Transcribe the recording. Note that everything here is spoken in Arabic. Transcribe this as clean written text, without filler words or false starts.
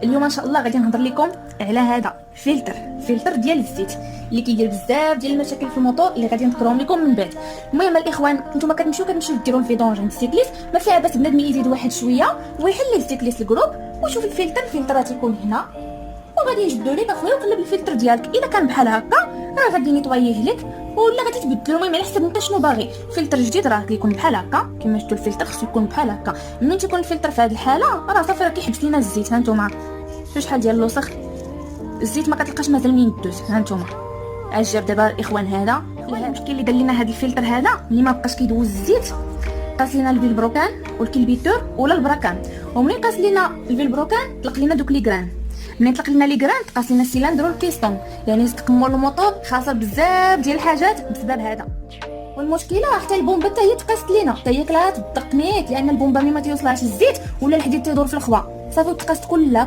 اليوم ان شاء الله غادي نهضر لكم على هذا فلتر ديال الزيت اللي كيدير بزاف ديال المشاكل في الموتور اللي غادي نذكرهم لكم من بعد. المهم الاخوان، نتوما كتمشيو ديروا الفيدونج عند السيكليست، ما فيها باس بنادم يزيد واحد شويه ويحل السيكليست الجروب وشوف الفلتر غتكون هنا، وغادي يجبدوا لك اخويا وقلب الفلتر ديالك. اذا كان بحال هكا راه غادي نيطواييه لك ولا غادي تبدلو. المهم على حسب انت شنو باغي. فلتر جديد راه كيكون بحال هكا كما شفتوا، الفلتر خصو يكون بحال هكا. ملي تيكون الفلتر في هذه الحاله راه صافي راه كيحبس لينا الزيت. ها نتوما شوف شحال ديال الوسخ، الزيت ما كتلقاش مازال منين يدوز. ها نتوما اجاب دابا الاخوان. هذا المشكل اللي دار لنا هذا الفلتر هذا، ملي ما بقاش كيدوز الزيت قاس لينا الفيلبروكان والكلبيتور ولا البراكان. ومنين قاس لينا الفيلبروكان طلق لينا دوك لي غران، منين طلق لنا لي غران تقاس لنا السيلندر والبيستون، يعني تكمل الموتور خاصه بزاف ديال الحاجات بسبب هذا. والمشكله حتى البومبه حتى هي تقاست لينا، حتى هي كلات بالدق نيت، لان البومبه ملي ما تيوصلهاش الزيت ولا الحديد تيدور في الخوا صافي تقاست كلها